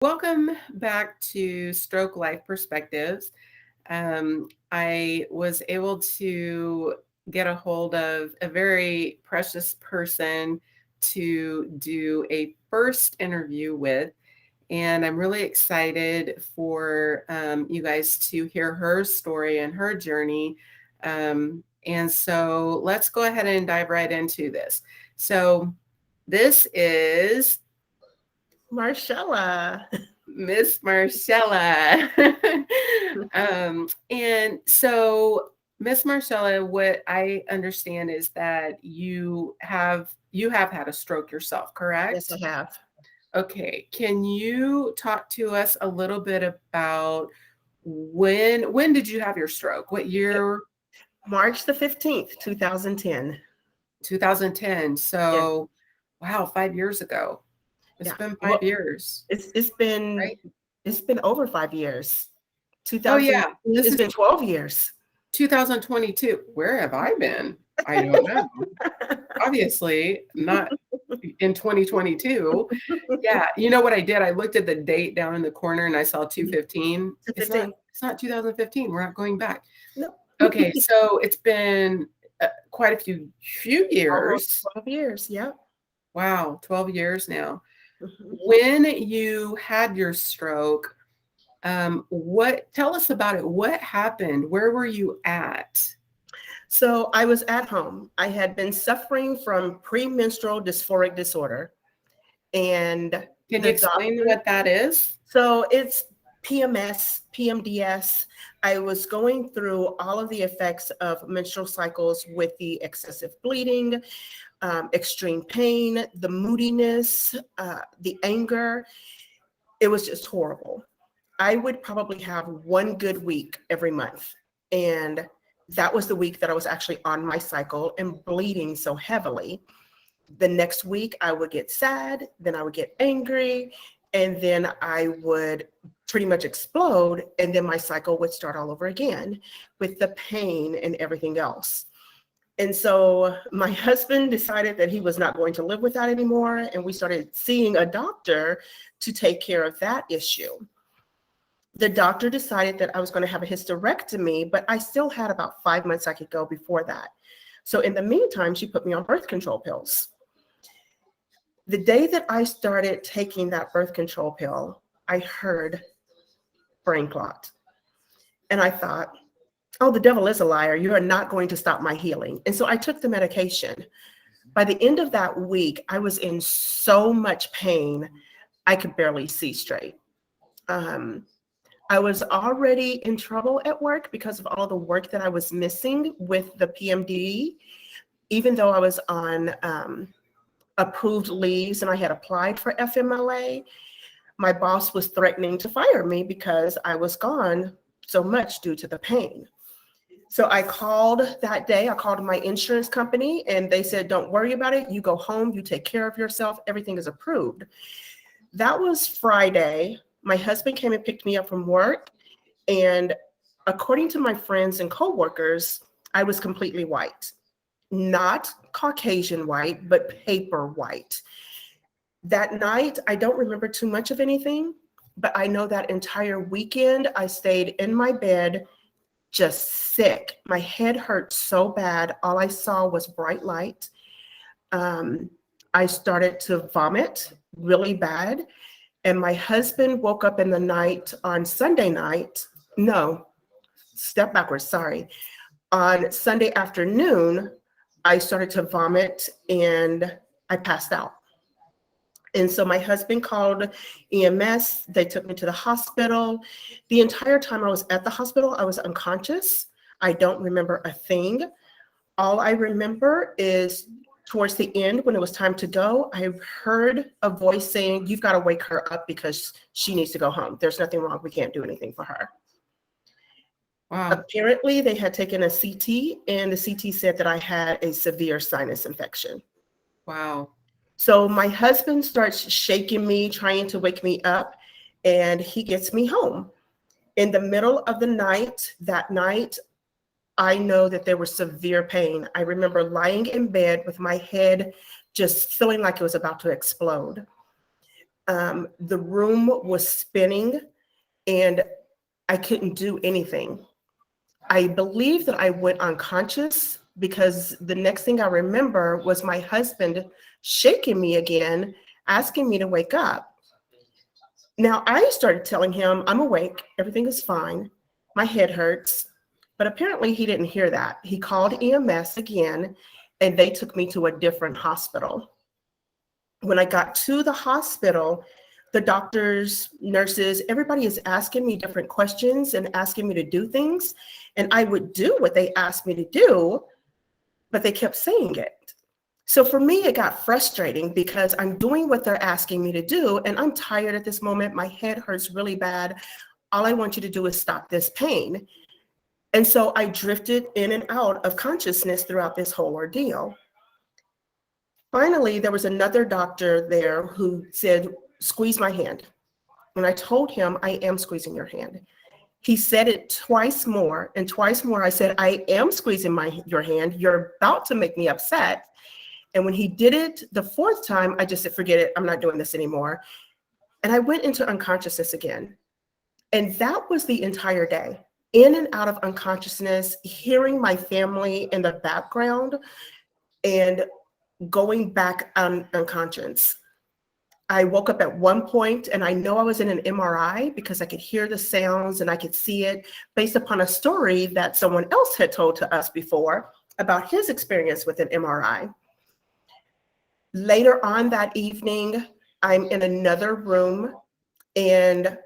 Welcome back to Stroke Life Perspectives. I was able to get a hold of a very precious person to do a first interview with, and I'm really excited for you guys to hear her story and her journey. And so let's go ahead and dive right into this. So, this is Marchella. Miss Marchella. And so Miss Marcella, what I understand is that you have had a stroke yourself, Yes, correct? I have. Okay. Can you talk to us a little bit about when did you have your stroke? What year? March the 15th, 2010. 2010. Yeah. So wow, 5 years ago. It's Yeah. been five Well, years, it's been right? it's been over 5 years. Oh 2000, yeah. This it's is been 12 years. 2022. Where have I been? I don't know. Obviously, not in 2022. Yeah, you know what I did? I looked at the date down in the corner and I saw 215. To It's not 2015. We're not going back. No. Okay, so it's been quite a few Almost years. 12 years. Yeah. Wow, 12 years now. Mhm. When you had your stroke, what tell us about it. What happened? Where were you at? So I was at home. I had been suffering from premenstrual dysphoric disorder, and Can you the explain doctor. what that is? So it's PMS, PMDS. I was going through all of the effects of menstrual cycles with the excessive bleeding, extreme pain, the moodiness, the anger. It was just horrible. I would probably have one good week every month. And that was the week that I was actually on my cycle and bleeding so heavily. The next week I would get sad, then I would get angry, and then I would pretty much explode, and then my cycle would start all over again with the pain and everything else. And so my husband decided that he was not going to live with that anymore, and we started seeing a doctor to take care of that issue. The doctor decided that I was going to have a hysterectomy, but I still had about 5 months I could go before that. So in the meantime, she put me on birth control pills. The day that I started taking that birth control pill, I heard brain clot. And I thought, oh, the devil is a liar. You are not going to stop my healing. And so I took the medication. By the end of that week, I was in so much pain, I could barely see straight. Um, I was already in trouble at work because of all the work that I was missing with the PMD, even though I was on approved leaves and I had applied for FMLA. My boss was threatening to fire me because I was gone so much due to the pain. So I called that day, I called my insurance company and they said, don't worry about it. You go home, you take care of yourself, everything is approved. That was Friday. My husband came and picked me up from work. And according to my friends and coworkers, I was completely white. Not Caucasian white, but paper white. That night, I don't remember too much of anything, but I know that entire weekend I stayed in my bed just sick. My head hurt so bad. All I saw was bright light. Um, I started to vomit really bad. And my husband woke up in the night on Sunday night. No, step backwards, sorry. On Sunday afternoon, I started to vomit and I passed out. And so my husband called EMS. They took me to the hospital. The entire time I was at the hospital, I was unconscious. I don't remember a thing. All I remember is towards the end, when it was time to go, I heard a voice saying, you've got to wake her up because she needs to go home. There's nothing wrong. We can't do anything for her. Wow. Apparently, they had taken a CT, and the CT said that I had a severe sinus infection. Wow. So my husband starts shaking me, trying to wake me up, and he gets me home. In the middle of the night, that night, I know that there was severe pain. I remember lying in bed with my head just feeling like it was about to explode. The room was spinning and I couldn't do anything. I believe that I went unconscious because the next thing I remember was my husband shaking me again, asking me to wake up. Now I started telling him, I'm awake, everything is fine, my head hurts. But apparently he didn't hear that. He called EMS again and they took me to a different hospital. When I got to the hospital, the doctors, nurses, everybody is asking me different questions and asking me to do things. And I would do what they asked me to do, but they kept saying it. So for me, it got frustrating because I'm doing what they're asking me to do. And I'm tired at this moment. My head hurts really bad. All I want you to do is stop this pain. And so I drifted in and out of consciousness throughout this whole ordeal. Finally, there was another doctor there who said, squeeze my hand. And I told him, I am squeezing your hand. He said it twice more, and twice more I said, I am squeezing your hand. You're about to make me upset. And when he did it the fourth time, I just said, forget it. I'm not doing this anymore. And I went into unconsciousness again. And that was the entire day, in and out of unconsciousness, hearing my family in the background and going back unconscious. I woke up at one point and I know I was in an MRI because I could hear the sounds and I could see it based upon a story that someone else had told to us before about his experience with an MRI. Later on that evening, I'm in another room and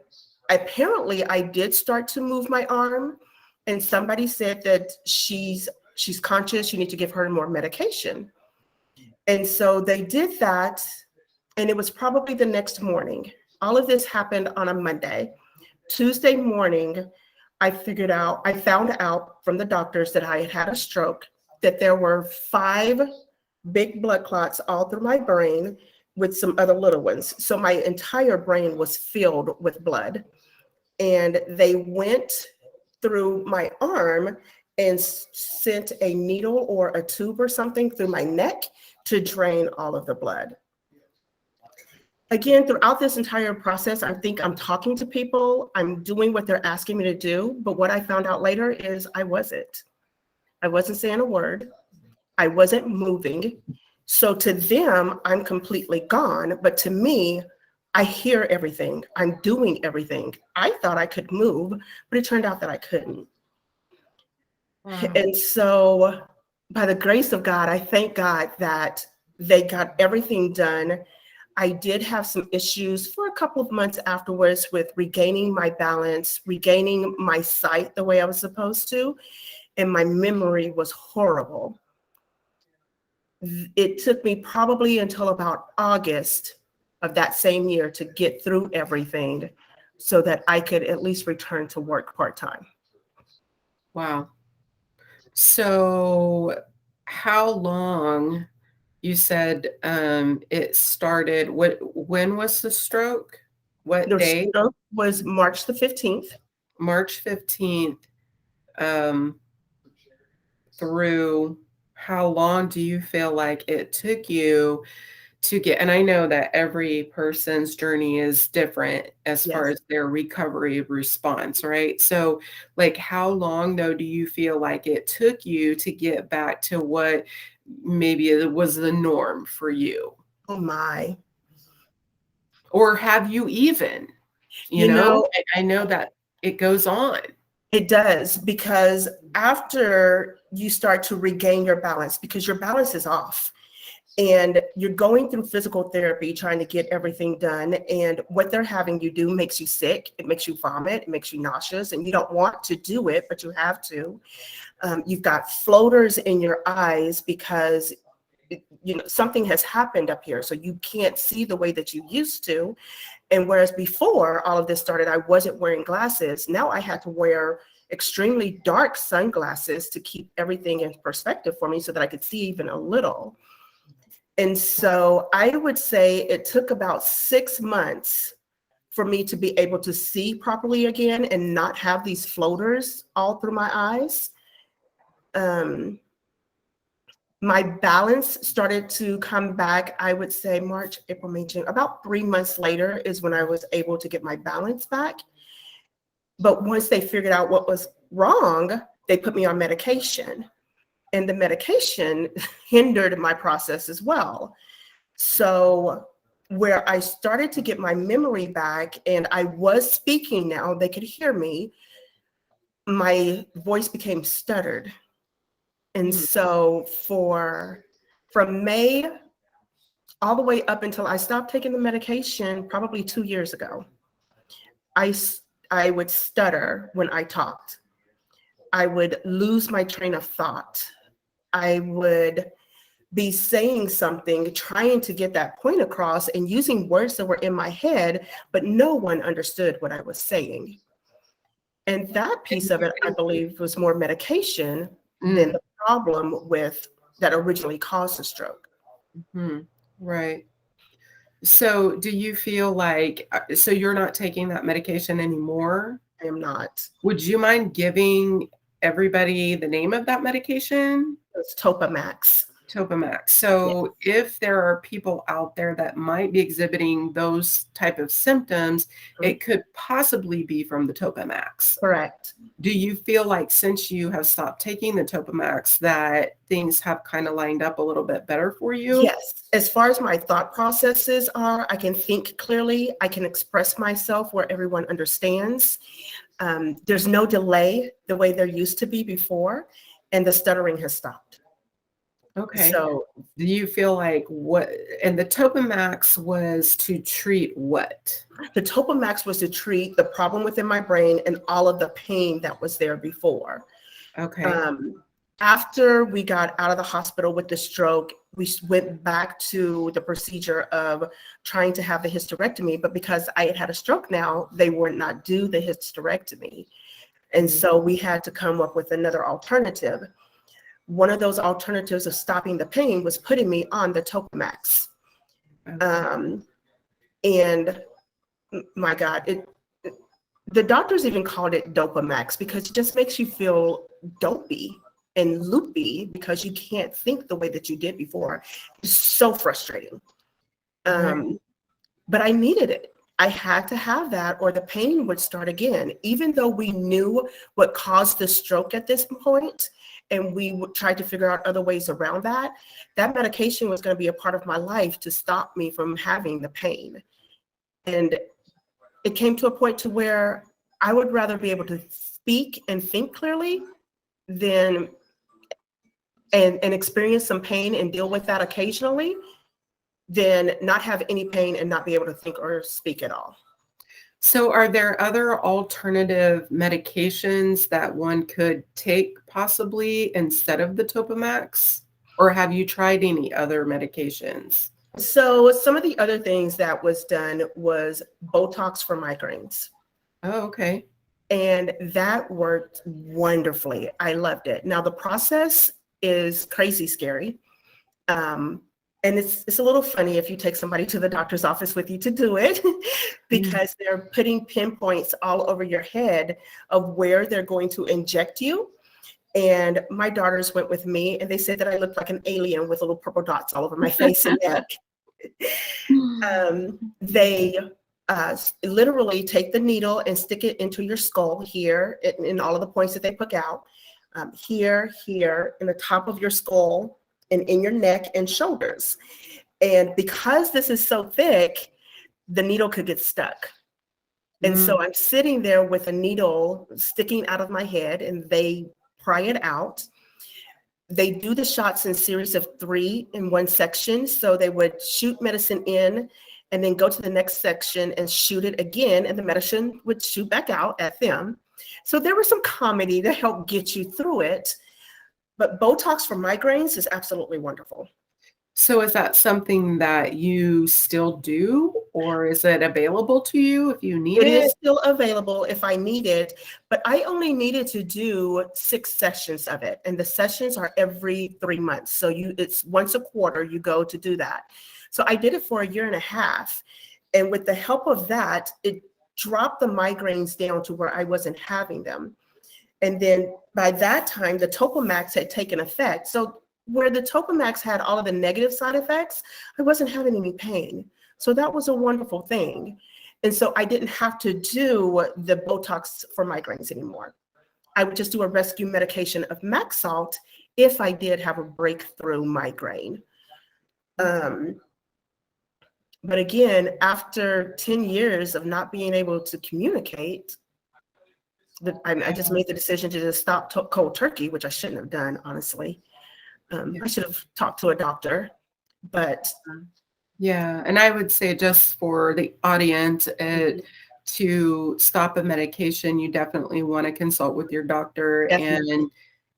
apparently I did start to move my arm and somebody said that she's conscious, you need to give her more medication. And so they did that. And it was probably the next morning. All of this happened on a Monday. Tuesday morning, I found out from the doctors that I had had a stroke, that there were 5 big blood clots all through my brain with some other little ones. So my entire brain was filled with blood. And they went through my arm and sent a needle or a tube or something through my neck to drain all of the blood. Again, throughout this entire process, I think I'm talking to people, I'm doing what they're asking me to do, but what I found out later is I wasn't saying a word, I wasn't moving. So to them, I'm completely gone, but to me, I hear everything, I'm doing everything. I thought I could move, but it turned out that I couldn't. Wow. And so by the grace of God, I thank God that they got everything done. I did have some issues for a couple of months afterwards with regaining my balance, regaining my sight the way I was supposed to, and my memory was horrible. It took me probably until about August of that same year to get through everything so that I could at least return to work part-time. Wow. So how long? You said it started, when was the stroke? What day? The stroke was March the 15th. March 15th. Through how long do you feel like it took you to get, and I know that every person's journey is different as far as their recovery response, right? So like how long though do you feel like it took you to get back to what maybe it was the norm for you? Oh my. Or have you even, you know, I know that it goes on. It does, because after you start to regain your balance, because your balance is off and you're going through physical therapy, trying to get everything done. And what they're having you do makes you sick. It makes you vomit. It makes you nauseous, and you don't want to do it, but you have to. You've got floaters in your eyes because something has happened up here. So you can't see the way that you used to. And whereas before all of this started, I wasn't wearing glasses. Now I had to wear extremely dark sunglasses to keep everything in perspective for me so that I could see even a little. And so I would say it took about 6 months for me to be able to see properly again and not have these floaters all through my eyes. My balance started to come back, I would say March, April, May, June. About 3 months later is when I was able to get my balance back. But once they figured out what was wrong, they put me on medication. And the medication hindered my process as well. So where I started to get my memory back and I was speaking now, they could hear me, my voice became stuttered. And so from May all the way up until I stopped taking the medication, probably 2 years ago, I would stutter when I talked. I would lose my train of thought. I would be saying something, trying to get that point across and using words that were in my head, but no one understood what I was saying. And that piece of it, I believe, was more medication than the problem with that originally caused the stroke. Right. So do you feel like, so you're not taking that medication anymore? I am not. Would you mind giving everybody the name of that medication? It's Topamax. Topamax. So if there are people out there that might be exhibiting those type of symptoms, it could possibly be from the Topamax. Correct. Do you feel like since you have stopped taking the Topamax that things have kind of lined up a little bit better for you? Yes. As far as my thought processes are, I can think clearly. I can express myself where everyone understands. There's no delay the way there used to be before, and the stuttering has stopped. Okay. So do you feel like and the Topamax was to treat what? the Topamax was to treat the problem within my brain and all of the pain that was there before. Okay. After we got out of the hospital with the stroke, we went back to the procedure of trying to have the hysterectomy, but because I had a stroke now, they would not do the hysterectomy. And so we had to come up with another alternative. One of those alternatives of stopping the pain was putting me on the Topamax. And my God, the doctors even called it Dopamax because it just makes you feel dopey and loopy because you can't think the way that you did before. It's so frustrating. But I needed it. I had to have that or the pain would start again. Even though we knew what caused the stroke at this point, and we would try to figure out other ways around that, that medication was going to be a part of my life to stop me from having the pain. And it came to a point to where I would rather be able to speak and think clearly than and experience some pain and deal with that occasionally than not have any pain and not be able to think or speak at all. So are there other alternative medications that one could take possibly instead of the Topamax? Or have you tried any other medications? So some of the other things that was done was Botox for migraines. Oh, okay. And that worked wonderfully. I loved it. Now the process is crazy scary. And it's a little funny if you take somebody to the doctor's office with you to do it because they're putting pinpoints all over your head of where they're going to inject you. And my daughters went with me and they said that I looked like an alien with little purple dots all over my face and neck. They literally take the needle and stick it into your skull here in all of the points that they pick out, here, in the top of your skull, and in your neck and shoulders. And because this is so thick, the needle could get stuck. And so I'm sitting there with a needle sticking out of my head and they pry it out. They do the shots in series of 3 in one section. So they would shoot medicine in and then go to the next section and shoot it again. And the medicine would shoot back out at them. So there was some comedy to help get you through it. But Botox for migraines is absolutely wonderful. So is that something that you still do, or is it available to you if you need it? It is still available if I need it, but I only needed to do 6 sessions of it. And the sessions are every 3 months. So it's once a quarter you go to do that. So I did it for 1.5 years. And with the help of that, it dropped the migraines down to where I wasn't having them. And then by that time, the Topamax had taken effect. So where the Topamax had all of the negative side effects, I wasn't having any pain. So that was a wonderful thing. And so I didn't have to do the Botox for migraines anymore. I would just do a rescue medication of Max Salt if I did have a breakthrough migraine. But again, after 10 years of not being able to communicate, I just made the decision to just stop cold turkey, which I shouldn't have done, honestly. I should have talked to a doctor, but. Yeah, and I would say, just for the audience, to stop a medication, you definitely want to consult with your doctor Definitely.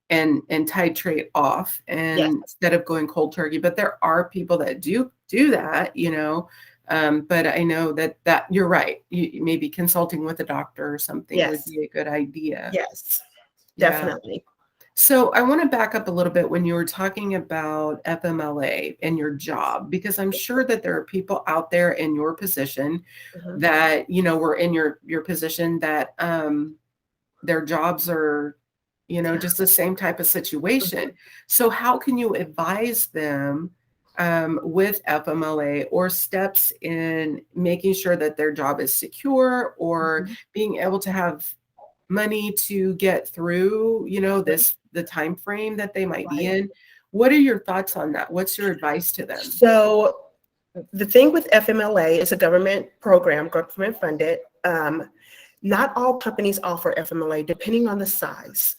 and titrate off, and Yes. instead of going cold turkey. But there are people that do that, you know. But I know that you're right. You maybe consulting with a doctor or something would Yes. be a good idea. Yes, Yeah. definitely. So I want to back up a little bit when you were talking about FMLA and your job, because I'm sure that there are people out there in your position Mhm. that, you know, were in your position that their jobs are, you know, just the same type of situation. So how can you advise them with FMLA, or steps in making sure that their job is secure, or being able to have money to get through, you know, the time frame that they might be Right. in? What are your thoughts on that? What's your advice to them? So the thing with FMLA is a government program, government funded. Not all companies offer FMLA, depending on the size.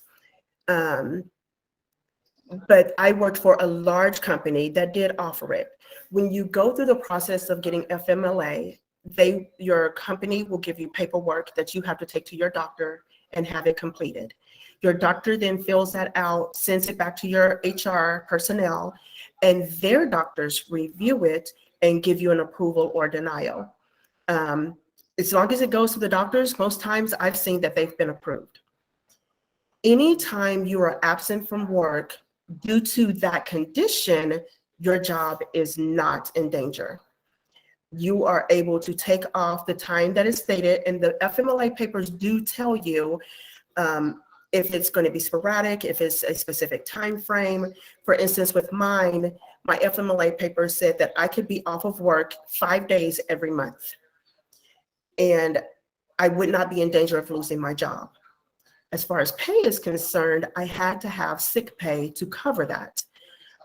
But I worked for a large company that did offer it. When you go through the process of getting FMLA, your company will give you paperwork that you have to take to your doctor and have it completed. Your doctor then fills that out, sends it back to your HR personnel, and their doctors review it and give you an approval or denial. As long as it goes to the doctors, most times I've seen that they've been approved. Anytime you are absent from work due to that condition, your job is not in danger. You are able to take off the time that is stated, and the FMLA papers do tell you if it's going to be sporadic, if it's a specific time frame. For instance, with mine, my FMLA paper said that I could be off of work 5 days every month, and I would not be in danger of losing my job. As far as pay is concerned, I had to have sick pay to cover that.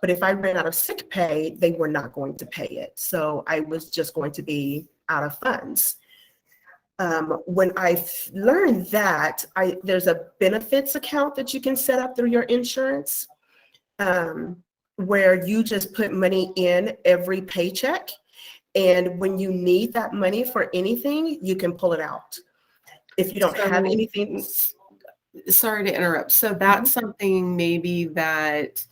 But if I ran out of sick pay, they were not going to pay it. So I was just going to be out of funds. When I learned that, there's a benefits account that you can set up through your insurance, where you just put money in every paycheck. And when you need that money for anything, you can pull it out. If you don't have anything. Sorry to interrupt. So that's something maybe that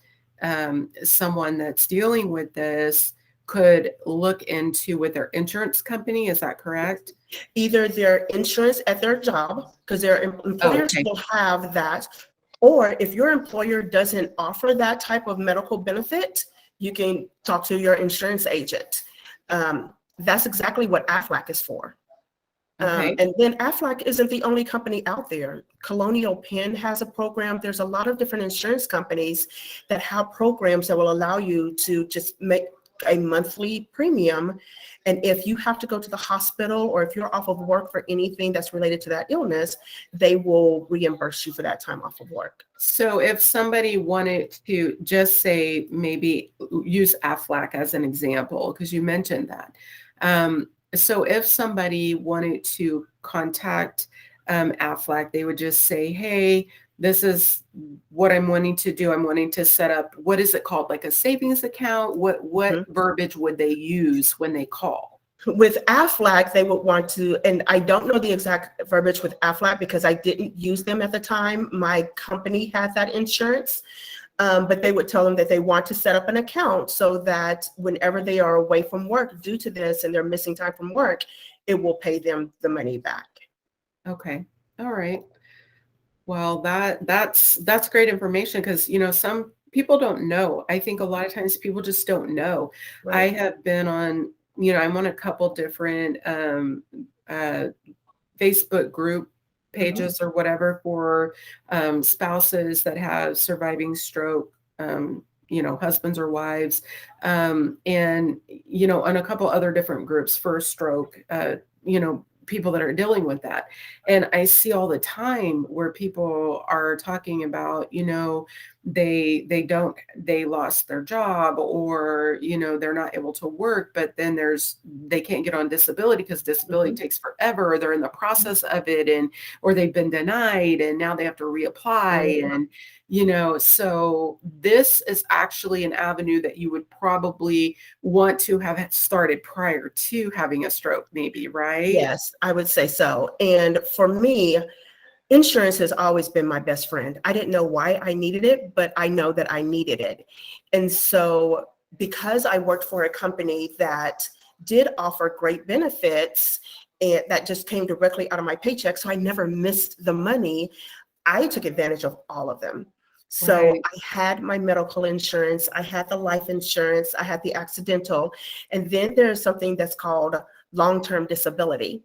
someone that's dealing with this could look into with their insurance company. Is that correct? Either their insurance at their job, because their employers will have that, or if your employer doesn't offer that type of medical benefit, you can talk to your insurance agent. That's exactly what AFLAC is for. And then AFLAC isn't the only company out there. Colonial Penn has a program. There's a lot of different insurance companies that have programs that will allow you to just make a monthly premium. And if you have to go to the hospital, or if you're off of work for anything that's related to that illness, they will reimburse you for that time off of work. So if somebody wanted to, just say, maybe use AFLAC as an example, because you mentioned that. So if somebody wanted to contact AFLAC, they would just say, hey, this is what I'm wanting to do. I'm wanting to set up, what is it called? Like a savings account? What verbiage would they use when they call? With AFLAC, they would want to, and I don't know the exact verbiage with AFLAC because I didn't use them at the time. My company had that insurance. But they would tell them that they want to set up an account so that whenever they are away from work due to this and they're missing time from work, it will pay them the money back. Okay. All right. Well, that's great information, because, you know, some people don't know. I think a lot of times people just don't know. Right. I have been on, you know, I'm on a couple different Facebook group pages or whatever for spouses that have surviving stroke husbands or wives, and, and a couple other different groups for stroke, people that are dealing with that. And I see all the time where people are talking about, they lost their job, or, they're not able to work, but then they can't get on disability because disability takes forever, or they're in the process of it, or they've been denied and now they have to reapply. And, so this is actually an avenue that you would probably want to have started prior to having a stroke, maybe, right? Yes, I would say so. And for me, insurance has always been my best friend. I didn't know why I needed it, but I know that I needed it. And so because I worked for a company that did offer great benefits and that just came directly out of my paycheck, so I never missed the money, I took advantage of all of them. So Right. I had my medical insurance, I had the life insurance, I had the accidental, and then there's something that's called long-term disability.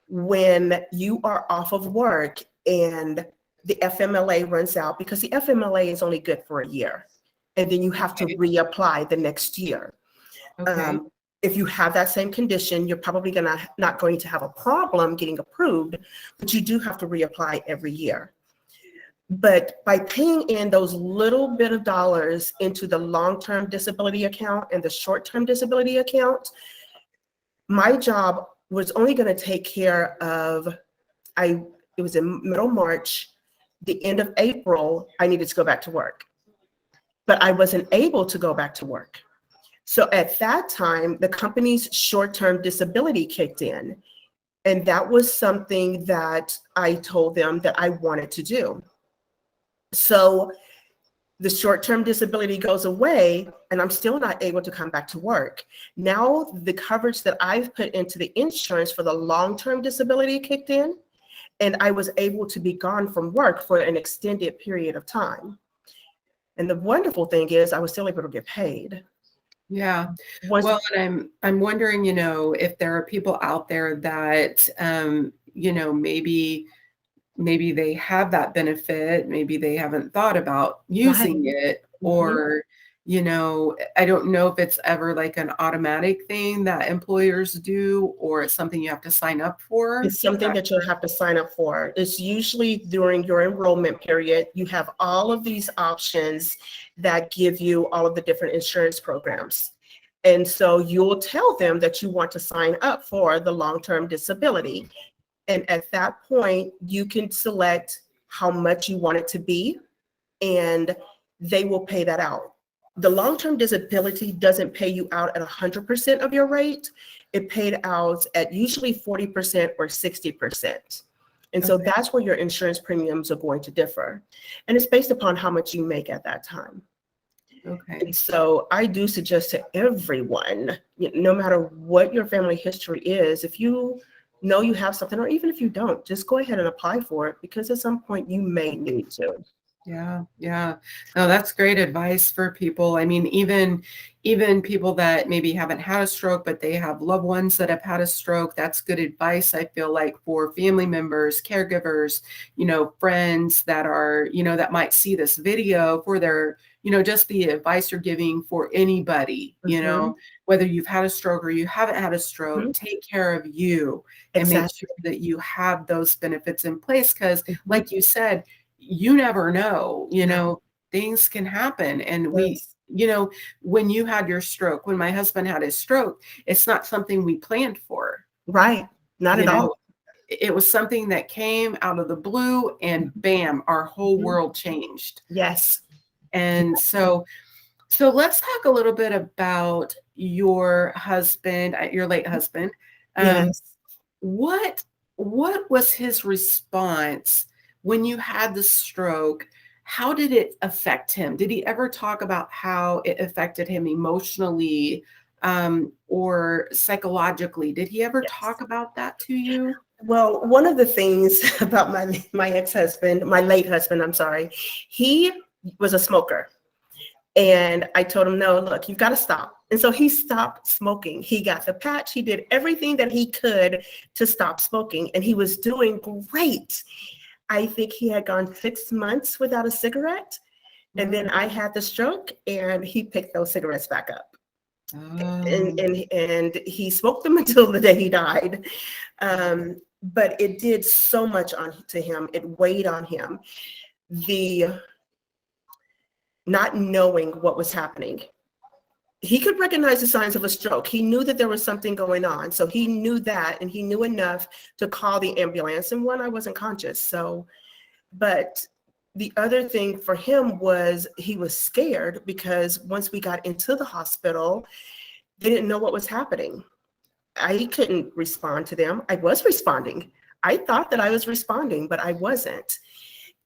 When you are off of work and the FMLA runs out, because the FMLA is only good for a year, and then you have to Okay. reapply the next year. Okay. Um, if you have that same condition, you're probably not going to have a problem getting approved, but you do have to reapply every year. But by paying in those little bit of dollars into the long-term disability account and the short-term disability account, my job was only going to take care of, it was in middle March, the end of April, I needed to go back to work. But I wasn't able to go back to work. So at that time, the company's short-term disability kicked in. And that was something that I told them that I wanted to do. So the short-term disability goes away and I'm still not able to come back to work. Now the coverage that I've put into the insurance for the long-term disability kicked in, and I was able to be gone from work for an extended period of time. And the wonderful thing is I was still able to get paid. Yeah. Once, Well, and I'm wondering, if there are people out there that, maybe they have that benefit, maybe they haven't thought about right. using it, Mhm. or, I don't know if it's ever like an automatic thing that employers do, or it's something you have to sign up for. It's Is something that that you'll have to sign up for. It's usually during your enrollment period. You have all of these options that give you all of the different insurance programs. And so you'll tell them that you want to sign up for the long-term disability. And at that point, you can select how much you want it to be, and they will pay that out. The long-term disability doesn't pay you out at 100% of your rate. It paid out at usually 40% or 60%. And so okay? that's where your insurance premiums are going to differ. And it's based upon how much you make at that time. Okay. And so I do suggest to everyone, no matter what your family history is, if you know you have something, or even if you don't, just go ahead and apply for it, because at some point you may need to. Yeah, yeah. No, that's great advice for people. I mean, even people that maybe haven't had a stroke, but they have loved ones that have had a stroke, that's good advice, I feel like, for family members, caregivers, friends that are, that might see this video for their, just the advice you're giving for anybody, Mhm, whether you've had a stroke or you haven't had a mhm. stroke, take care of you and make sure Exactly. that you have those benefits in place. Because Mhm. like you said, you never know, No. things can happen. And Yes. when you had your stroke, when my husband had his stroke, it's not something we planned for. Right. Not You at all. know, it was something that came out of the blue and bam, our whole Mhm. world changed. Yes. And so let's talk a little bit about your husband, your late husband. Um, Yes. what what was his response when you had the stroke? How did it affect him? Did he ever talk about how it affected him emotionally, or psychologically? Did he ever Yes. talk about that to you? Well, one of the things about my ex-husband, my late husband, I'm sorry, he was a smoker. And I told him, no, look, you've got to stop. And so he stopped smoking. He got the patch. He did everything that he could to stop smoking. And he was doing great. I think he had gone 6 months without a cigarette. And then I had the stroke and he picked those cigarettes back up. Oh. And he smoked them until the day he died. But it did so much on to him. It weighed on him. The not knowing what was happening. He could recognize the signs of a stroke. He knew that there was something going on. So he knew that, and he knew enough to call the ambulance. And one, I wasn't conscious. So, but the other thing for him was he was scared because once we got into the hospital, they didn't know what was happening. I couldn't respond to them. I was responding. I thought that I was responding, but I wasn't.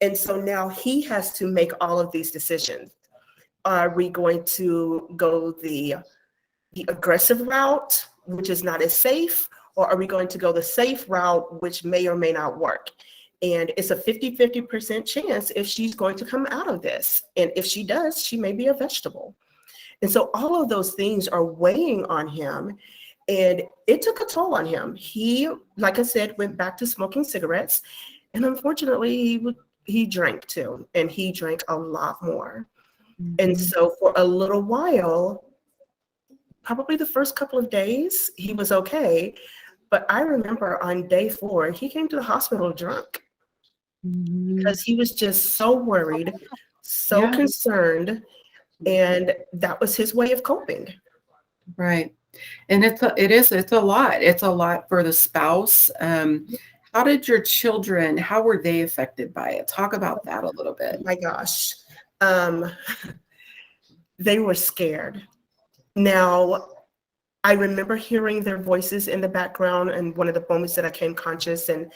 And so now he has to make all of these decisions. Are we going to go the aggressive route, which is not as safe, or are we going to go the safe route, which may or may not work? And it's a 50-50% chance if she's going to come out of this. And if she does, she may be a vegetable. And so all of those things are weighing on him. And it took a toll on him. He, like I said, went back to smoking cigarettes. And unfortunately, he drank too. And he drank a lot more. And so for a little while, probably the first couple of days, he was okay. But I remember on day 4, he came to the hospital drunk because he was just so worried, so concerned, and that was his way of coping. Right. And it's a lot. It's a lot for the spouse. How did your children, how were they affected by it? Talk about that a little bit. My gosh. They were scared. Now, I remember hearing their voices in the background, and one of the moments that I came conscious, and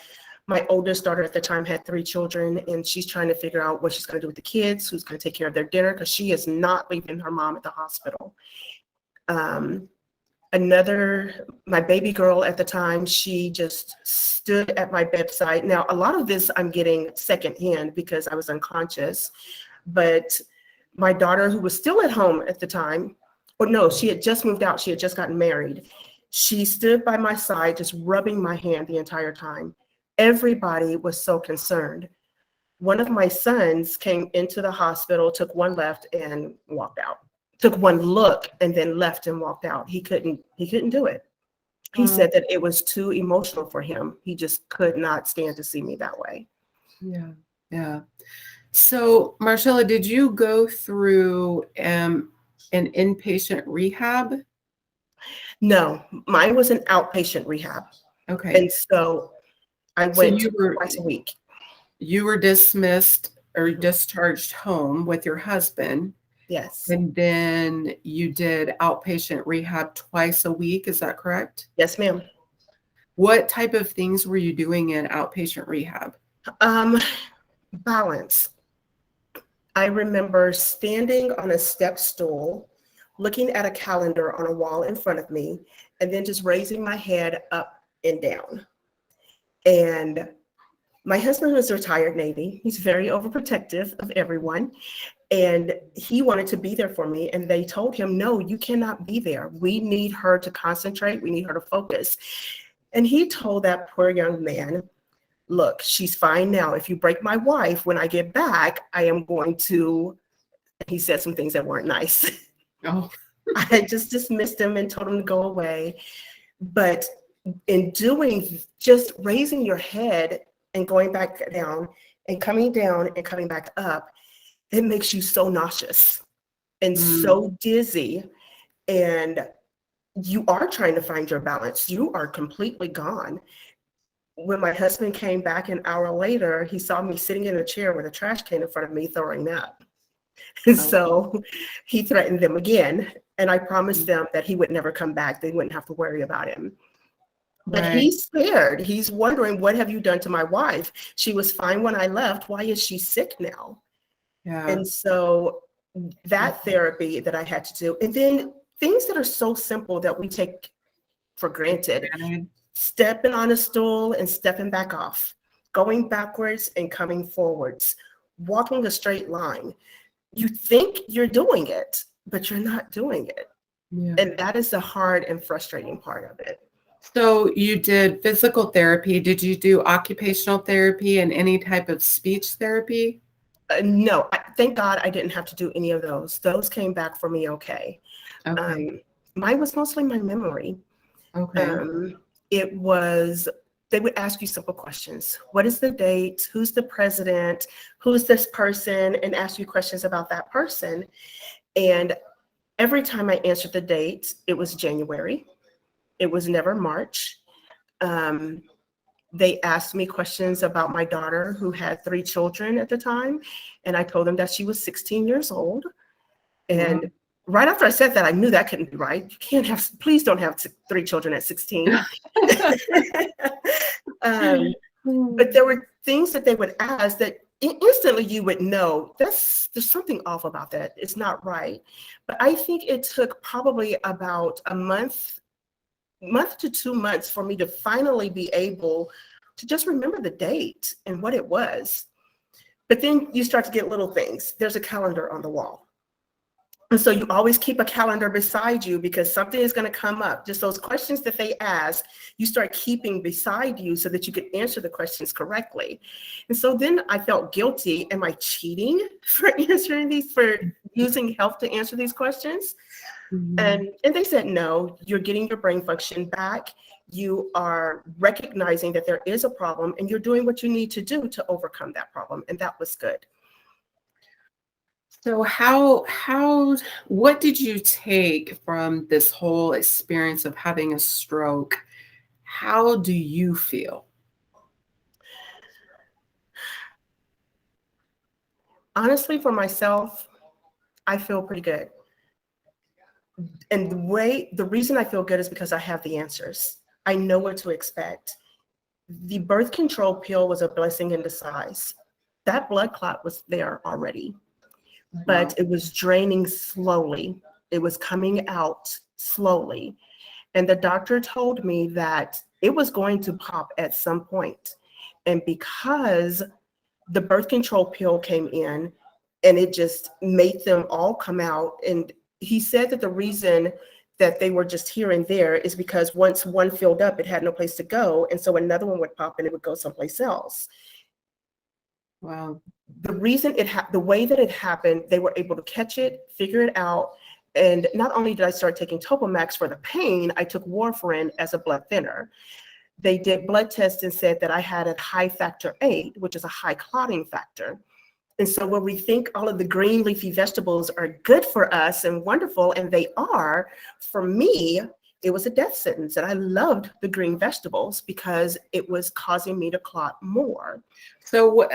my oldest daughter at the time had 3 children, and she's trying to figure out what she's going to do with the kids, who's going to take care of their dinner, because she is not leaving her mom at the hospital. My baby girl at the time, she just stood at my bedside. Now, a lot of this I'm getting secondhand because I was unconscious, but my daughter, who was still at home at the time, or no, she had just moved out. She had just gotten married. She stood by my side, just rubbing my hand the entire time. Everybody was so concerned. One of my sons came into the hospital, took one left and walked out. Took one look and then left and walked out. He couldn't do it. He said that it was too emotional for him. He just could not stand to see me that way. Yeah. Yeah. So, Marchella, did you go through an inpatient rehab? No, mine was an outpatient rehab. Okay. And so I went twice a week. You were dismissed or discharged home with your husband. Yes. And then you did outpatient rehab twice a week. Is that correct? Yes, ma'am. What type of things were you doing in outpatient rehab? Balance. I remember standing on a step stool, looking at a calendar on a wall in front of me, and then just raising my head up and down. And my husband was a retired Navy. He's very overprotective of everyone. And he wanted to be there for me. And they told him, no, you cannot be there. We need her to concentrate. We need her to focus. And he told that poor young man, look, she's fine now. If you break my wife, when I get back, I am going to, he said some things that weren't nice. Oh. I just dismissed him and told him to go away. But in doing, just raising your head and going back down and coming back up, it makes you so nauseous and so dizzy. And you are trying to find your balance. You are completely gone. When my husband came back an hour later, he saw me sitting in a chair with a trash can in front of me throwing up. And so he threatened them again. And I promised them that he would never come back. They wouldn't have to worry about him. But he's scared. He's wondering, what have you done to my wife? She was fine when I left. Why is she sick now? Yeah. And so that therapy that I had to do, and then things that are so simple that we take for granted, stepping on a stool and stepping back off, going backwards and coming forwards, walking a straight line. You think you're doing it, but you're not doing it. Yeah. And that is the hard and frustrating part of it. So you did physical therapy. Did you do occupational therapy and any type of speech therapy? No, thank God I didn't have to do any of those. Those came back for me okay. Okay. Um, Mine was mostly my memory. Okay. Um, it was, they would ask you simple questions. What is the date? Who's the president? Who's this person? And ask you questions about that person. And every time I answered the date, it was January. It was never March. Um, they asked me questions about my daughter, who had 3 children at the time. And I told them that she was 16 years old. Wow. And right after I said that, I knew that couldn't be right. You can't have, please don't have 3 children at 16. um, but there were things that they would ask that instantly you would know there's something off about that. It's not right. But I think it took probably about a month to 2 months for me to finally be able to just remember the date and what it was. But then you start to get little things. There's a calendar on the wall. And so you always keep a calendar beside you because something is going to come up. Just those questions that they ask, you start keeping beside you so that you can answer the questions correctly. And so then I felt guilty. Am I cheating for answering these, for using health to answer these questions? Mhm. And they said, no, you're getting your brain function back. You are recognizing that there is a problem and you're doing what you need to do to overcome that problem. And that was good. So what did you take from this whole experience of having a stroke? How do you feel? Honestly, for myself, I feel pretty good. And the reason I feel good is because I have the answers. I know what to expect. The birth control pill was a blessing in disguise. That blood clot was there already, but Wow. it was draining slowly. It was coming out slowly. And the doctor told me that it was going to pop at some point. And because the birth control pill came in and it just made them all come out. And he said that the reason that they were just here and there is because once one filled up, it had no place to go. And so another one would pop and it would go someplace else. Wow. The reason the way that it happened, they were able to catch it, figure it out. And not only did I start taking Topamax for the pain, I took warfarin as a blood thinner. They did blood tests and said that I had a high factor 8, which is a high clotting factor. And so when we think all of the green leafy vegetables are good for us and wonderful, and they are, for me, it was a death sentence. And I loved the green vegetables because it was causing me to clot more. So,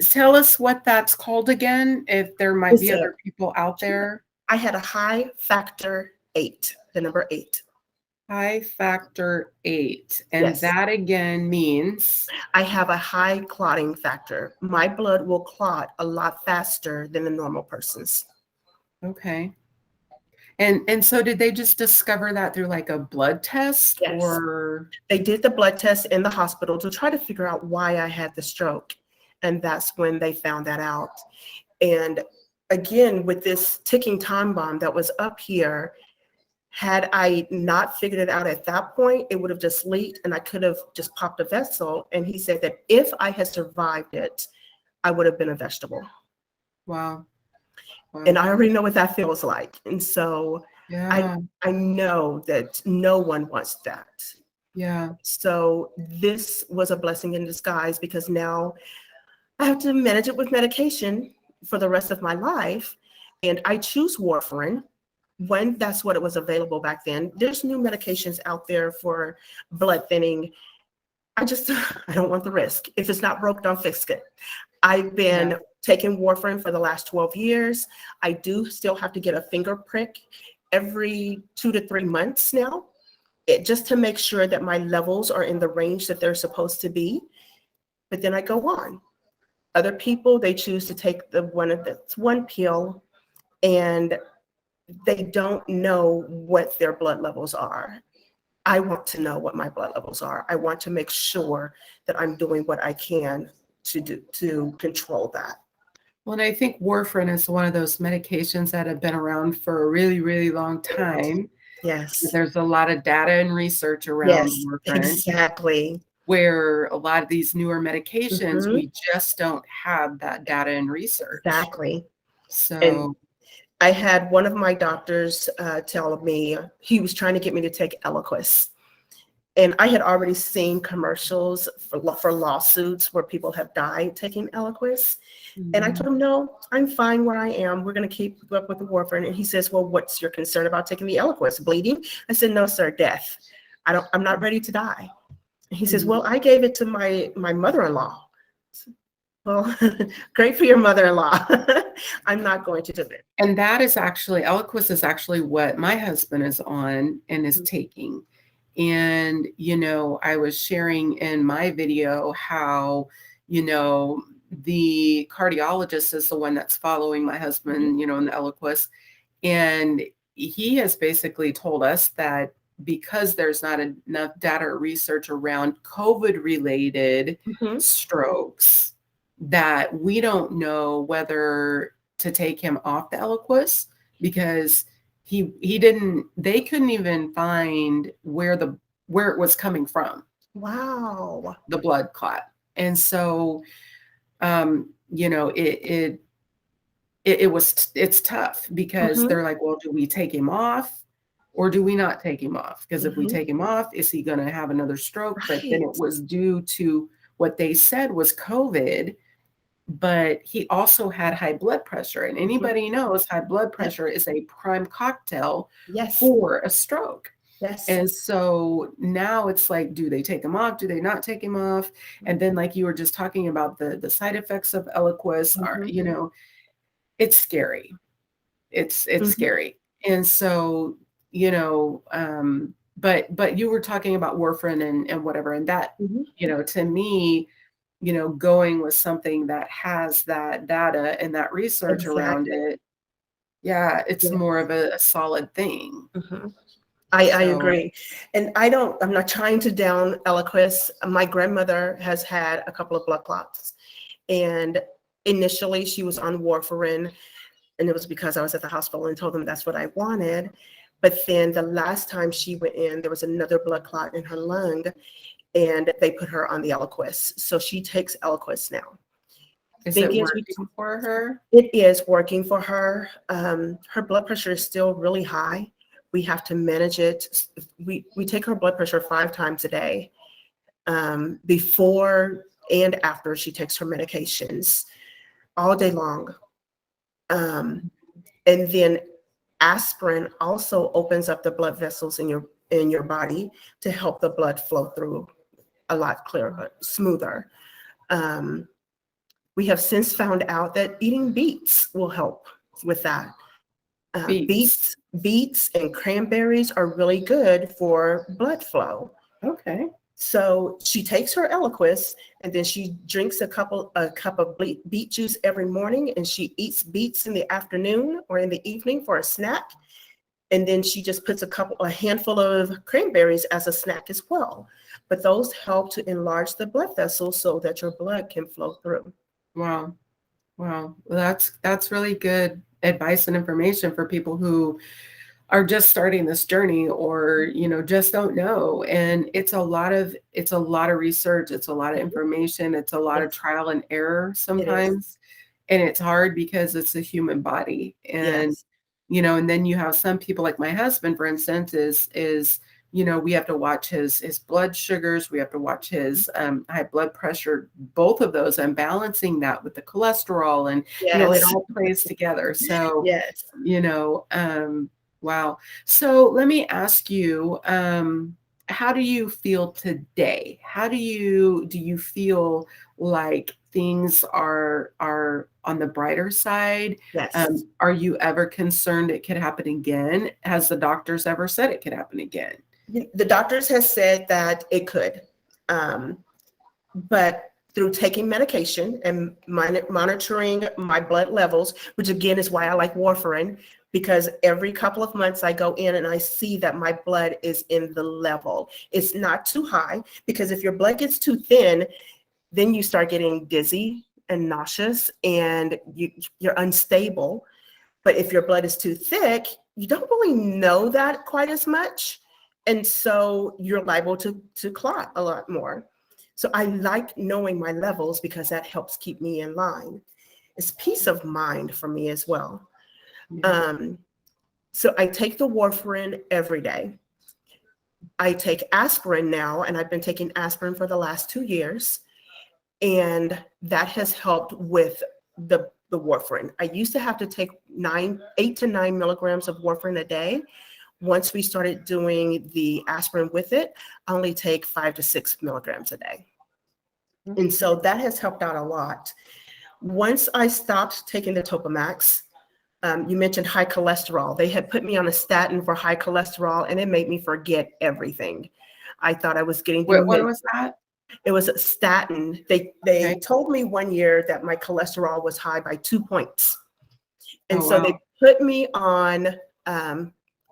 tell us what that's called again, if there might be other people out there. I had a high factor 8, the number 8. High factor 8, and Yes. that again means? I have a high clotting factor. My blood will clot a lot faster than the normal person's. Okay. And so did they just discover that through like a blood test Yes. or? They did the blood test in the hospital to try to figure out why I had the stroke. And that's when they found that out. And again, with this ticking time bomb that was up here, had I not figured it out at that point, it would have just leaked and I could have just popped a vessel. And he said that if I had survived it, I would have been a vegetable. Wow. Wow. And I already know what that feels like. And so Yeah. I know that no one wants that. Yeah. So this was a blessing in disguise because now I have to manage it with medication for the rest of my life. And I choose warfarin when that's what it was available back then. There's new medications out there for blood thinning. I don't want the risk. If it's not broke, don't fix it. I've been Yeah. taking warfarin for the last 12 years. I do still have to get a finger prick every 2 to 3 months now, just to make sure that my levels are in the range that they're supposed to be. But then I go on. Other people, they choose to take one pill and they don't know what their blood levels are. I want to know what my blood levels are. I want to make sure that I'm doing what I can to control that. Well, and I think warfarin is one of those medications that have been around for a really, really long time. Yes. There's a lot of data and research around Yes, warfarin. exactly. where a lot of these newer medications, Mhm. we just don't have that data and research. Exactly. And So, I had one of my doctors tell me he was trying to get me to take Eliquis. And I had already seen commercials for lawsuits where people have died taking Eliquis. And I mm, told him, no, I'm fine where I am. We're going to keep up with the warfarin. And he says, well, what's your concern about taking the Eliquis? Bleeding? I said, no, sir, death. I'm not ready to die. And he says, mm. well, I gave it to my mother-in-law. Well, great for your mother-in-law. I'm not going to do it. And that is actually, Eliquis is actually what my husband is on and is taking. And, I was sharing in my video how, the cardiologist is the one that's following my Mhm. husband, in the Eliquis. And he has basically told us that because there's not enough data or research around COVID related Mhm. strokes, that we don't know whether to take him off the Eliquis because he didn't they couldn't even find where it was coming from, Wow. the blood clot. And so it's tough because Mhm. they're like, well, do we take him off or do we not take him off? Because if we Mhm. take him off, is he going to have another stroke? But then it Right. was due to what they said was COVID, but he also had high blood pressure. And Mhm. anybody knows high blood Yep. pressure is a prime cocktail Yes. for a stroke. Yes. And so now it's like, do they take him off? Do they not take him off? And then, like you were just talking about the side effects of Eliquis are, Mhm. it's scary. It's Mhm. scary. And so, but you were talking about warfarin and whatever, and that, Mhm. to me, going with something that has that data and that research around Exactly. it, yeah, it's Yeah. more of a solid thing. Mhm. I So, agree. And I'm not trying to down Eliquis. My grandmother has had a couple of blood clots. And initially she was on warfarin, and it was because I was at the hospital and told them that's what I wanted. But then the last time she went in, there was another blood clot in her lung, and they put her on the Eliquis. So she takes Eliquis now. is Thing it is, working for her? it is working for her. Her blood pressure is still really high. We have to manage it. We take her blood pressure 5 times a day, before and after she takes her medications, all day long. Um, and then aspirin also opens up the blood vessels in your body to help the blood flow through a lot clearer, smoother. Um, we have since found out that eating beets will help with that. Beets. Beets and cranberries are really good for blood flow. Okay. So she takes her Eliquis, and then she drinks a cup of beet juice every morning, and she eats beets in the afternoon or in the evening for a snack. And then she just puts a handful of cranberries as a snack as well. But those help to enlarge the blood vessels so that your blood can flow through. Wow. Wow. Well, that's really good advice and information for people who are just starting this journey or, just don't know. And it's a lot of research, it's a lot of Mhm. information, it's a lot of Yes, trial and error it is. sometimes. And it's hard because it's a human body. And Yes. and then you have some people like my husband, for instance, is we have to watch his blood sugars, we have to watch his high blood pressure, both of those, and balancing that with the cholesterol, and it Yes. all plays together. So, Yes. you know, wow. So let me ask you, how do you feel today? Do you feel like things are on the brighter side? Yes. Are you ever concerned it could happen again? Has the doctors ever said it could happen again? The doctors has said that it could, um, but through taking medication and monitoring my blood levels, which again is why I like warfarin, because every couple of months I go in and I see that my blood is in the level. It's not too high, because if your blood gets too thin, then you start getting dizzy and nauseous, and you're unstable. But if your blood is too thick, you don't really know that quite as much. And so you're liable to clot a lot more. So I like knowing my levels because that helps keep me in line. It's peace of mind for me as well. Yeah. Um, so I take the warfarin every day. I take aspirin now, and I've been taking aspirin for the last 2 years, and that has helped with the warfarin. I used to have to take 8 to 9 milligrams of warfarin a day. Once we started doing the aspirin with it, I only take 5 to 6 milligrams a day. And so that has helped out a lot. Once I stopped taking the Topamax, you mentioned high cholesterol. They had put me on a statin for high cholesterol, and it made me forget everything. I thought I was getting What dementia. was that? It was a statin. They Okay. told me one year that my cholesterol was high by 2 points. And Oh, so wow. they put me on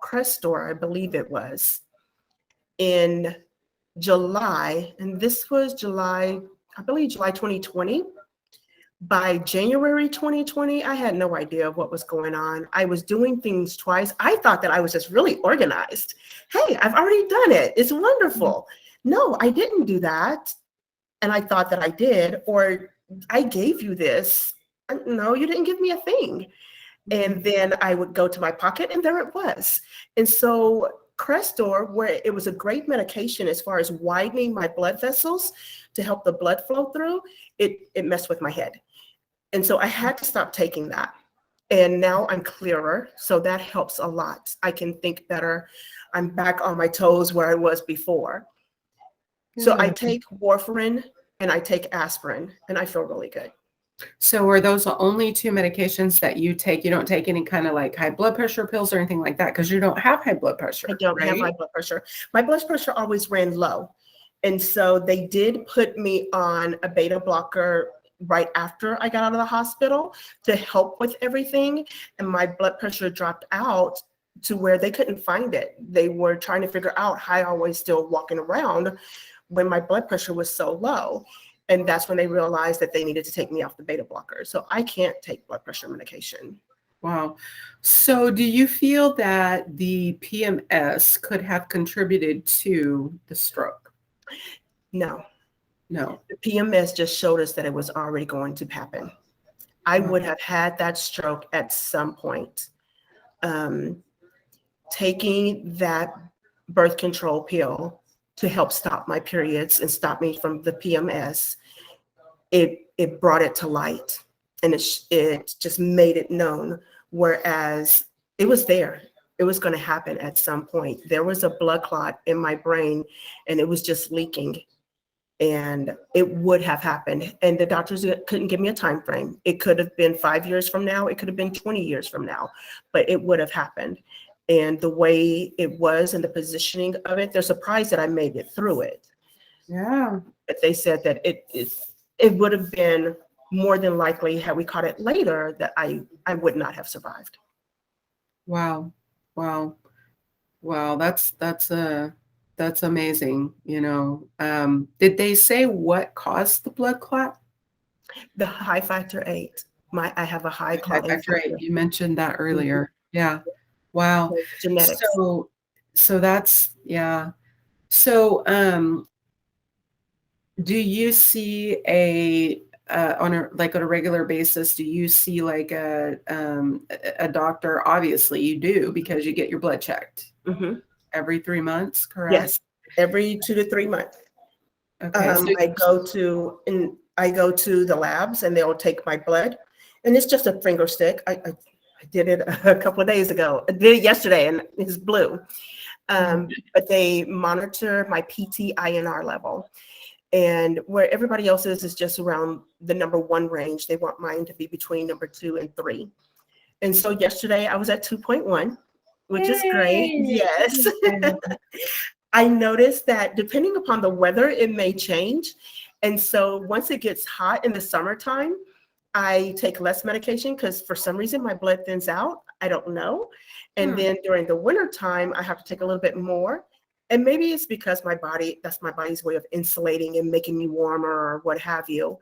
Crestor, I believe it was, in July. And this was July, I believe July 2020. By January 2020, I had no idea what was going on. I was doing things twice. I thought that I was just really organized. Hey, I've already done it. It's wonderful. No, I didn't do that. And I thought that I did, or I gave you this. No, you didn't give me a thing. And then I would go to my pocket and there it was. And so Crestor, where it was a great medication as far as widening my blood vessels to help the blood flow through, it messed with my head. And so I had to stop taking that. And now I'm clearer. So that helps a lot. I can think better. I'm back on my toes where I was before. So I Good. take warfarin and I take aspirin, and I feel really good. So are those the only two medications that you take? You don't take any kind of like high blood pressure pills or anything like that because you don't have high blood I pressure, don't have high right? blood pressure. My blood pressure always ran low. And so they did put me on a beta blocker right after I got out of the hospital to help with everything. And my blood pressure dropped out to where they couldn't find it. They were trying to figure out how I was still walking around when my blood pressure was so low. And that's when they realized that they needed to take me off the beta blocker. So I can't take blood pressure medication. Wow. So do you feel that the PMS could have contributed to the stroke? No, No. the PMS just showed us that it was already going to happen. I would have had that stroke at some point. Taking that birth control pill to help stop my periods and stop me from the PMS, it brought it to light, and it just made it known. Whereas it was there, it was going to happen at some point. There was a blood clot in my brain, and it was just leaking, and it would have happened. And the doctors couldn't give me a time frame. It could have been 5 years from now. It could have been 20 years from now, but it would have happened. And the way it was and the positioning of it, they're surprised that I made it through it. Yeah. But they said that it would have been more than likely, had we caught it later, that I would not have survived. Wow. Wow. Wow. That's amazing. Did they say what caused the blood clot? The high factor 8. I have a high High clotting factor eight. factor. You mentioned that Mhm. earlier. Yeah. Wow. So genetics. So that's, yeah. So, do you see on a regular basis, do you see like a doctor? Obviously you do because you get your blood checked Mhm. every 3 months, correct? Yes, every 2 to 3 months. Okay. So I go to the labs, and they'll take my blood, and it's just a finger stick. I did it a couple of days ago. I did it yesterday, and it's blue. But they monitor my PT-INR level, and where everybody else is just around the number 1 range. They want mine to be between number 2 and 3. And so yesterday I was at 2.1, which is great. Yay! Yes. I noticed that depending upon the weather, it may change. And so once it gets hot in the summertime, I take less medication because for some reason my blood thins out. I don't know. And then during the winter time, I have to take a little bit more. And maybe it's because that's my body's way of insulating and making me warmer or what have you.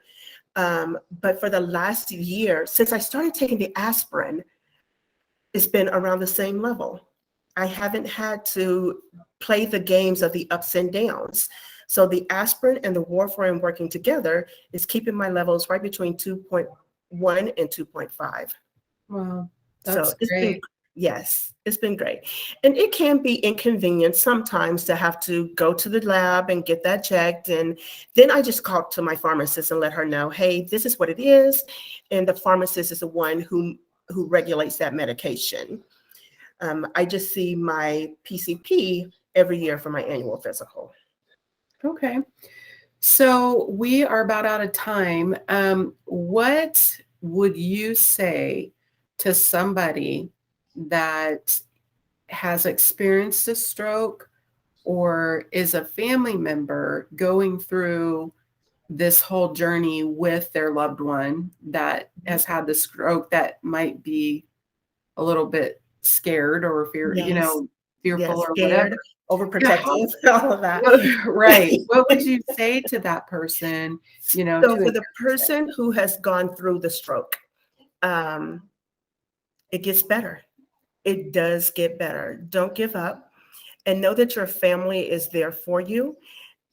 But for the last year, since I started taking the aspirin, it's been around the same level. I haven't had to play the games of the ups and downs. So the aspirin and the warfarin working together is keeping my levels right between 2.1 and 2.5. Wow, So that's it's been, great. yes, it's been great. And it can be inconvenient sometimes to have to go to the lab and get that checked. And then I just call to my pharmacist and let her know, hey, this is what it is. And the pharmacist is the one who regulates that medication. I just see my PCP every year for my annual physical. Okay. So we are about out of time. What would you say to somebody that has experienced a stroke or is a family member going through this whole journey with their loved one that has had the stroke, that might be a little bit scared or Yes, fearful yes, or whatever? scared, Yeah, how overprotective, all of that. right. What would you say to that person, So to for the encourage them? person who has gone through the stroke, um, it gets better. It does get better. Don't give up and know that your family is there for you,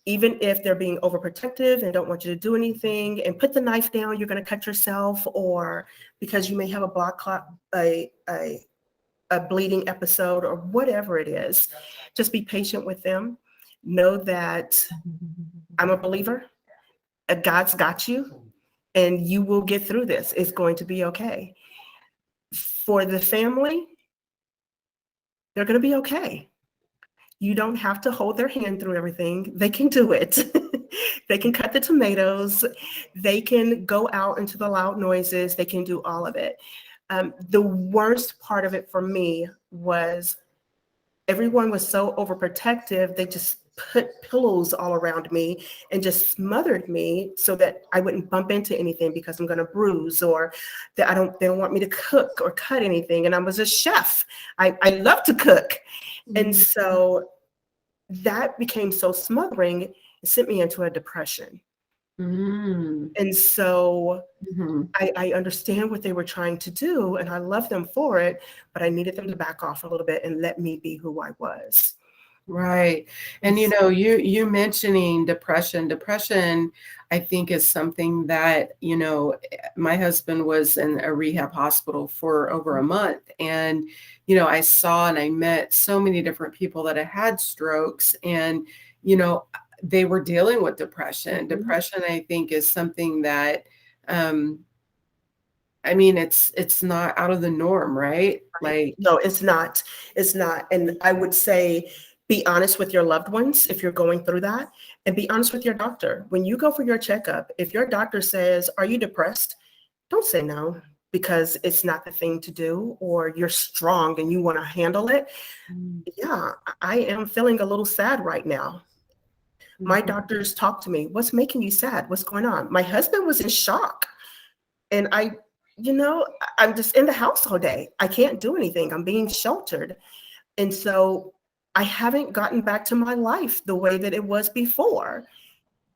even if they're being overprotective and don't want you to do anything and put the knife down, you're going to cut yourself, or because you may have a blood clot, a bleeding episode, or whatever it is. Just be patient with them. Know that I'm a believer. God's got you, and you will get through this. It's going to be okay. For the family, they're going to be okay. You don't have to hold their hand through everything. They can do it. They can cut the tomatoes. They can go out into the loud noises. They can do all of it. The worst part of it for me was everyone was so overprotective. They just put pillows all around me and just smothered me so that I wouldn't bump into anything because I'm going to bruise, or that they don't want me to cook or cut anything. And I was a chef. I love to cook. And Mhm. so that became so smothering, it sent me into a depression. Mm. And so Mhm. I understand what they were trying to do, and I love them for it, but I needed them to back off a little bit and let me be who I was. Right. And And you mentioning depression. Depression, I think, is something that, my husband was in a rehab hospital for over a month. And, I saw and I met so many different people that had strokes, and, you know, they were dealing with depression. Mhm. Depression, I think, is something that, um, I mean, it's not out of the norm, right? Like, No, it's not. It's not. And I would say be honest with your loved ones if you're going through that, and be honest with your doctor. When you go for your checkup, if your doctor says, "Are you depressed?" Don't say no because it's not the thing to do, or you're strong and you want to handle it. mm, Yeah, I am feeling a little sad right now. My mhm, doctors talk to me. What's making you sad? What's going on? My husband was in shock. And I'm just in the house all day. I can't do anything. I'm being sheltered. And so I haven't gotten back to my life the way that it was before.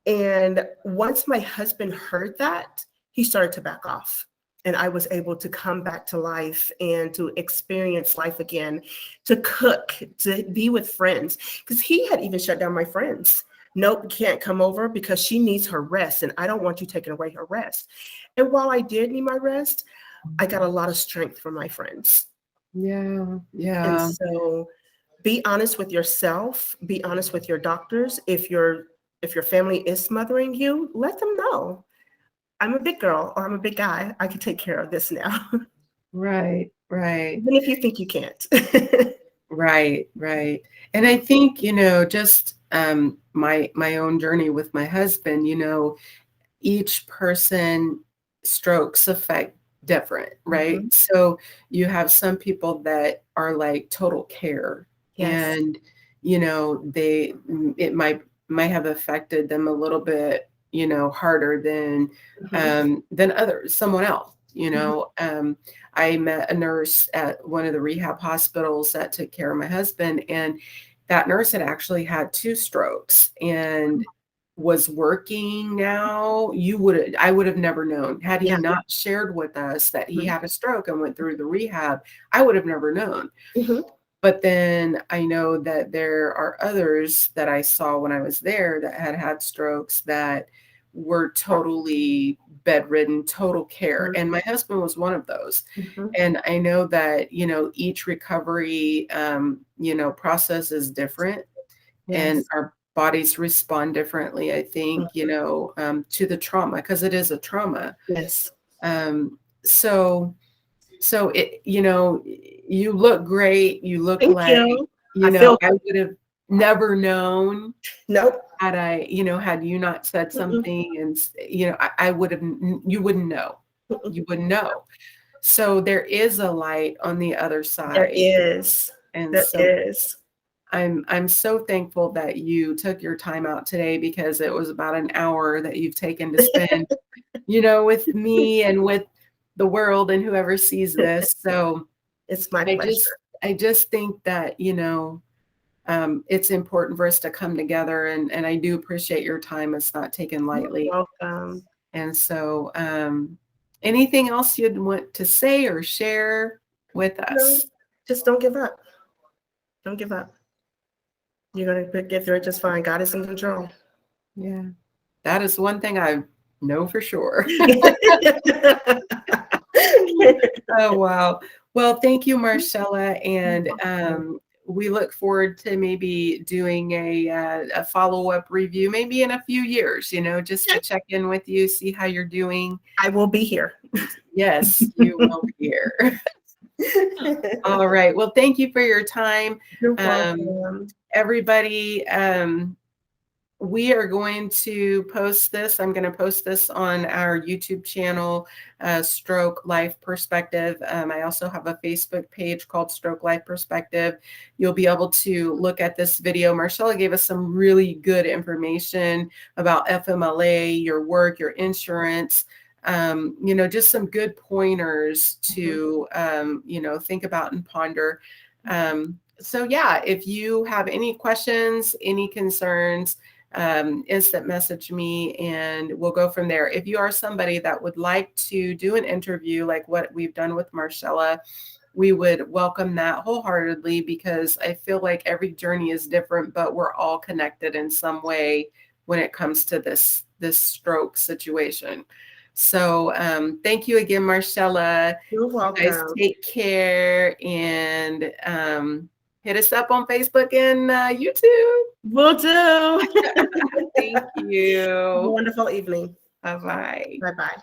And once my husband heard that, he started to back off. And I was able to come back to life and to experience life again, to cook, to be with friends. Because he had even shut down my friends. Nope, can't come over because she needs her rest. And I don't want you taking away her rest. And while I did need my rest, I got a lot of strength from my friends. yeah, And yeah. so be honest with yourself, be honest with your doctors. If your family is smothering you, let them know. I'm a big girl or I'm a big guy. I can take care of this now. Right, right. Even if you think you can't. Right, right. And I think, just my own journey with my husband, each person strokes affect different, right? Mhm. So you have some people that are like total care, Yes. and it might have affected them a little bit, harder Mhm. than others, someone else, Mhm. I met a nurse at one of the rehab hospitals that took care of my husband, and that nurse had actually had two strokes and was working now. I would have never known. Had he Yeah. not shared with us that he Mhm. had a stroke and went through the rehab, I would have never known. Mhm. But then I know that there are others that I saw when I was there that had strokes that were totally bedridden, total care. And my husband was one of those. Mhm. And I know that, each recovery, process is different, and Yes. our bodies respond differently, I think, Mhm. to the trauma, because it is a trauma. Yes. Um, so, so you look great. You look Thank like, you. I feel I would have never known nope. had had you not said Mm-mm. something, and, I would have, you wouldn't know. Mm-mm. You wouldn't know. So there is a light on the other There side. is. And There so is. I'm so thankful that you took your time out today, because it was about an hour that you've taken to spend, with me and with the world and whoever sees this. So It's my I pleasure. just I just think that, it's important for us to come together, and I do appreciate your time. It's not taken You're lightly. welcome. And so, anything else you'd want to say or share with No, us? just don't give up. Don't give up. You're gonna get through it just fine. God is in control. Yeah, that is one thing I know for sure. Oh, wow. Well, thank you, Marcella, and we look forward to maybe doing a follow-up review, maybe in a few years, just to check in with you, see how you're doing. I will be here. Yes, you will be here. All right. Well, thank you for your time. You're Um, welcome. Everybody, we are going to post this. I'm going to post this on our YouTube channel, Stroke Life Perspective. I also have a Facebook page called Stroke Life Perspective. You'll be able to look at this video. Marcella gave us some really good information about FMLA, your work, your insurance, just some good pointers to, think about and ponder. So yeah, if you have any questions, any concerns, instant message me and we'll go from there. If you are somebody that would like to do an interview like what we've done with Marcella, we would welcome that wholeheartedly, because I feel like every journey is different, but we're all connected in some way when it comes to this stroke situation. So thank you again, Marcella. You're You guys welcome. take care, and hit us up on Facebook and YouTube. Will do. Thank Have a you. wonderful evening. Bye-bye. Bye-bye.